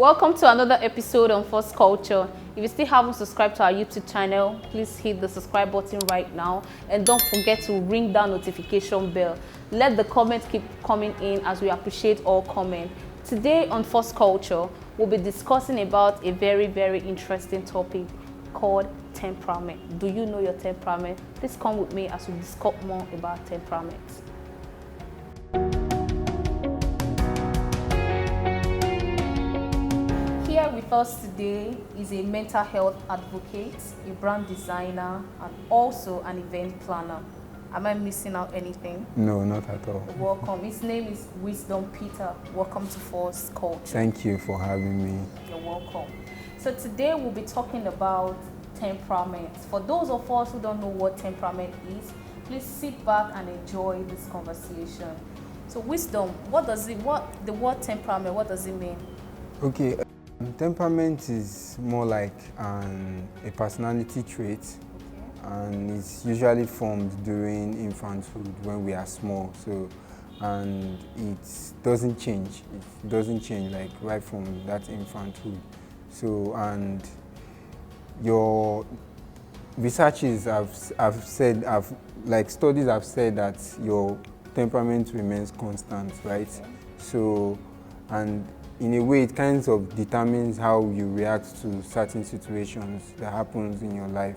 Welcome to another episode on First Culture. If you still haven't subscribed to our YouTube channel, please hit the subscribe button right now and don't forget to ring that notification bell. Let the comments keep coming in as we appreciate all comments. Today on First Culture, we'll be discussing about a very interesting topic called temperament. Do you know your temperament? Please come with me as we discuss more about temperament. Here with us today is a mental health advocate, a brand designer, and also an event planner. Am I missing out anything? No, not at all. Welcome. His name is Wisdom Peter. Welcome to First Culture. Thank you for having me. You're welcome. So today we'll be talking about temperament. For those of us who don't know what temperament is, please sit back and enjoy this conversation. So Wisdom, what the word temperament, what does it mean? Okay, temperament is more like a personality trait, and it's usually formed during infanthood when we are small. So, and it doesn't change. It doesn't change like right from that infanthood. So, and your researches studies have said that your temperament remains constant, right? So, and in a way, it kind of determines how you react to certain situations that happens in your life.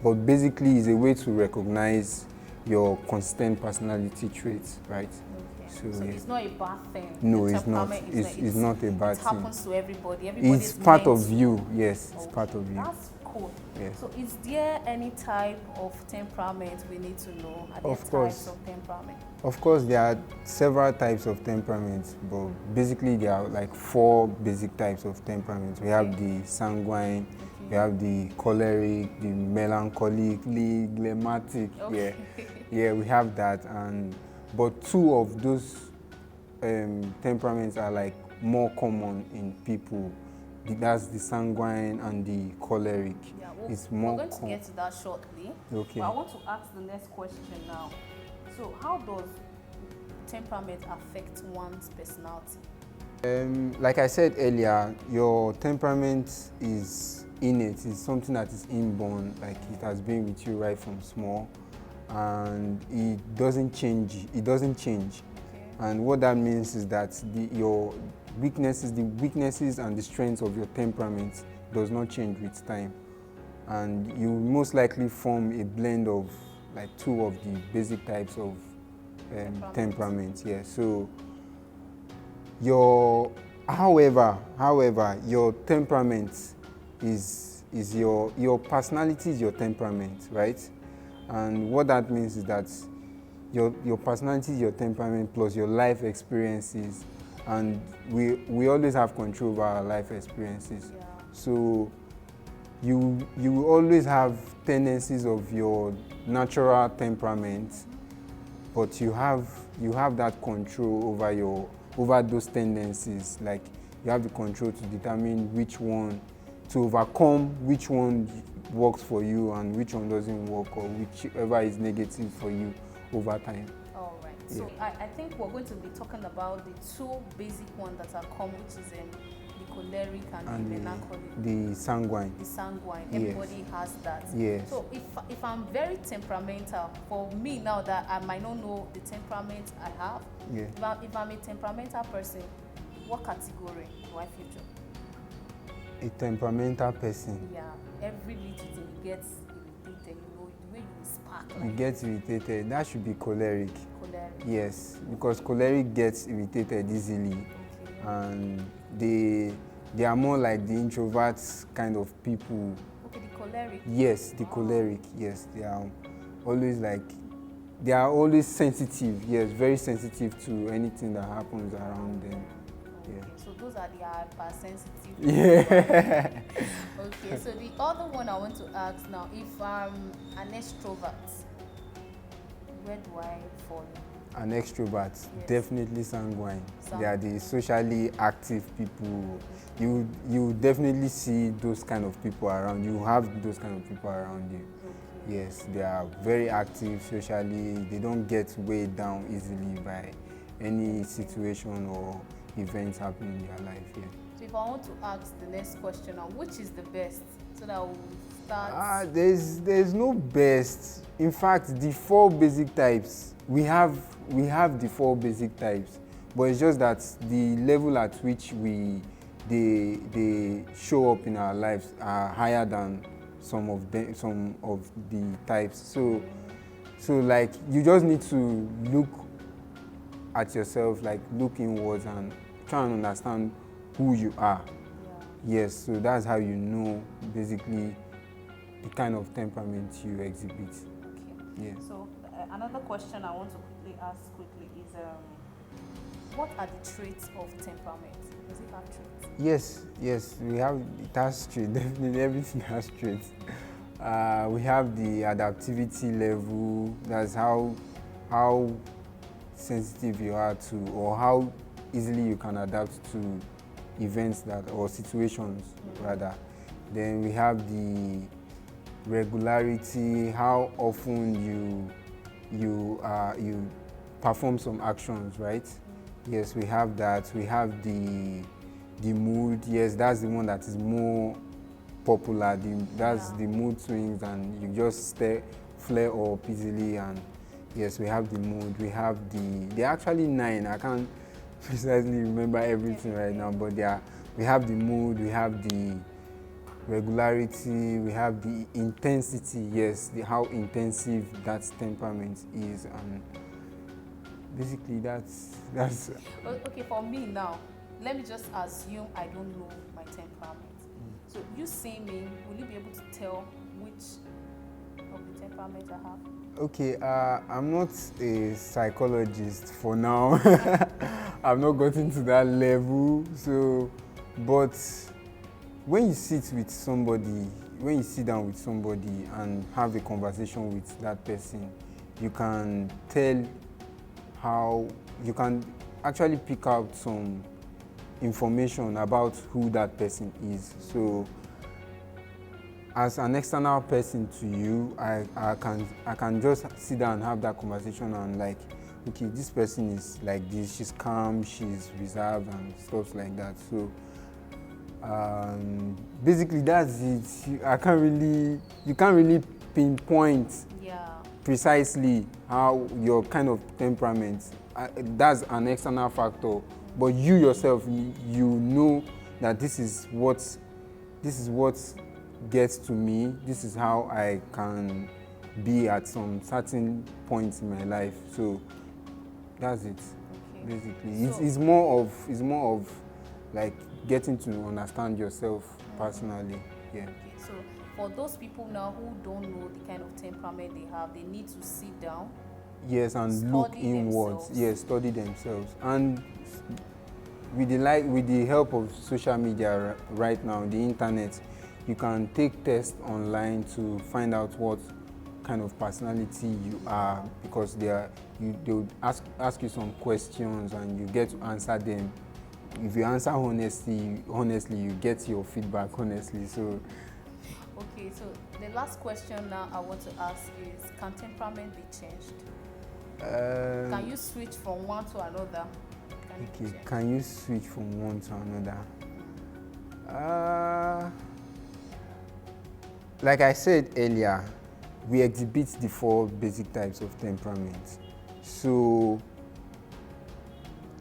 But basically, it's a way to recognize your constant personality traits, right? Okay. So it's not a bad thing. No, it's not. It's not a bad thing. It happens thing. to everybody. It's part of you. Yes, it's part of you. That's cool. Yes. So is there any type of temperament we need to know? Are there Of course. types of temperament? Of course, there are several types of temperaments, but basically there are like 4 basic types of temperaments. We have the sanguine, we have the choleric, the melancholic, the phlegmatic. Okay. Yeah, we have that. But 2 of those temperaments are like more common in people. That's the sanguine and the choleric. Yeah, it's more we're going to get to that shortly. Okay. But I want to ask the next question now. So how does temperament affect one's personality? Like I said earlier, your temperament is innate. It's something that is inborn, like it has been with you right from small, and it doesn't change. Okay. And what that means is that your weaknesses and the strengths of your temperament does not change with time, and you most likely form a blend of like 2 of the basic types of temperament. Yeah. So however, your temperament is your personality is your temperament, right? And what that means is that your personality is your temperament plus your life experiences, and we always have control over our life experiences. Yeah. So you will always have tendencies of your natural temperament, but you have that control over those tendencies. Like you have the control to determine to overcome which one works for you and which one doesn't work, or whichever is negative for you over time. All right. Yeah. So I think we're going to be talking about the 2 basic ones that are common, which is the choleric and the melancholic. The sanguine. The sanguine. Yes. Everybody has that. Yes. So if I'm very temperamental, for me now that I might not know the temperament I have, Yeah. if I'm a temperamental person, what category do I feature? A temperamental person. Yeah. Every little thing gets irritated, the way you spark. You get irritated. That should be choleric. Choleric. Yes, because choleric gets irritated easily. Okay. And they are more like the introverts kind of people. Okay, the choleric. Yes, the choleric. Yes, they are always sensitive. Yes, very sensitive to anything that happens around them. Okay, so those are the hypersensitive. Yeah. Okay, so the other one I want to ask now, if I'm an extrovert, where do I fall in? An extrovert, Yes. definitely sanguine. They are the socially active people. You definitely see those kind of people around you. Have those kind of people around you. Okay. Yes, they are very active socially. They don't get weighed down easily by any situation or events happening in their life. Yeah. So if I want to ask the next question now, which is the best? So that we'll start. There's no best. In fact, the four basic types, we have the four basic types, but it's just that the level at which they show up in our lives are higher than some of the types. So like you just need to look at yourself, like look inwards and try and understand who you are. Yeah. Yes, so that's how you know basically the kind of temperament you exhibit. Okay. Yeah. So another question I want to quickly ask is what are the traits of temperament? Does it have traits? Yes, it has traits. Definitely, everything has traits. We have the adaptivity level. That's how sensitive you are to, or how easily you can adapt to events or situations rather. Then we have the regularity, how often you perform some actions, right? Yes, we have that. We have the mood. Yes, that's the one that is more popular. That's the mood swings, and you just flare up easily. And yes, we have the mood. We have they're actually 9. I can't precisely remember everything right now, but we have the mood. We have the regularity. We have the intensity. Yes, how intensive that temperament is, and basically that's. Okay, for me now, let me just assume I don't know my temperament. So you see me, will you be able to tell which of the temperament I have? Okay, I'm not a psychologist for now. I've not gotten to that level. So, but when you sit down with somebody and have a conversation with that person, you can tell you can actually pick out some information about who that person is. So as an external person to you, I can just sit down and have that conversation and like, okay, this person is like this, she's calm, she's reserved and stuff like that. So basically that's it. You can't really pinpoint precisely how your kind of temperament. That's an external factor, but you yourself, you know that this is what gets to me. This is how I can be at some certain points in my life. So that's it. Okay. Basically, so it's more of like getting to understand yourself personally. Yeah. Okay. So for those people now who don't know the kind of temperament they have, they need to sit down. Yes, and look inwards. Yes, study themselves. And with the help of social media right now, the internet, you can take tests online to find out what kind of personality you are, because they'll ask you some questions and you get to answer them. If you answer honestly, you get your feedback honestly. So okay, so the last question now I want to ask is, can temperament be changed? Can you switch from one to another? Can you switch from one to another? Like I said earlier, we exhibit the 4 basic types of temperament. So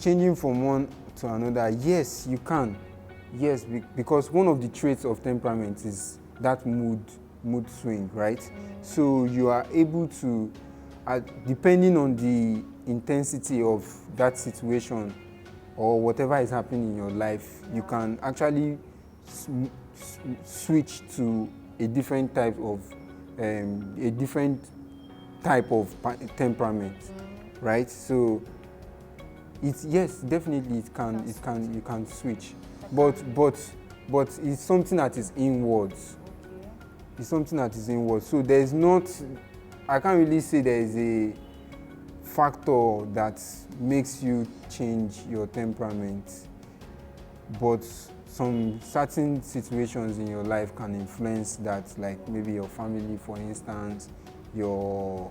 changing from one to another, yes, you can. Yes, because one of the traits of temperament is that mood swing, right? So you are able to, depending on the intensity of that situation or whatever is happening in your life, you can actually switch to a different type of temperament, right? So yes, definitely you can switch, but it's something that is inwards. It's something that is inwards. So I can't really say there is a factor that makes you change your temperament, but some certain situations in your life can influence that, like maybe your family, for instance, your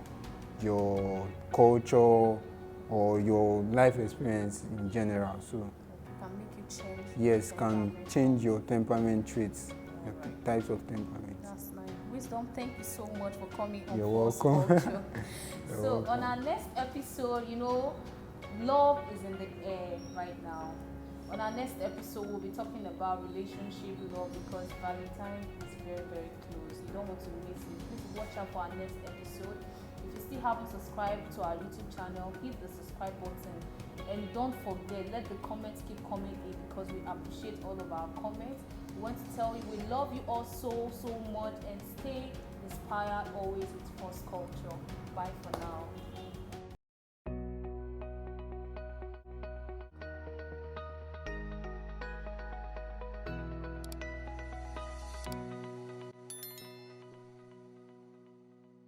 culture, or your life experience in general. So can make you change. Yes, can temperament. change your temperament traits, your types of temperament. That's nice. Wisdom, thank you so much for coming on You're Force welcome. Culture. You're So welcome. on our next episode, love is in the air right now. On our next episode, we'll be talking about relationship love because Valentine is very, very close. You don't want to miss it. Please watch out for our next episode. If you still haven't subscribed to our YouTube channel, hit the subscribe button. And don't forget, let the comments keep coming in because we appreciate all of our comments. We want to tell you we love you all so, so much and stay inspired always with Force Culture. Bye for now.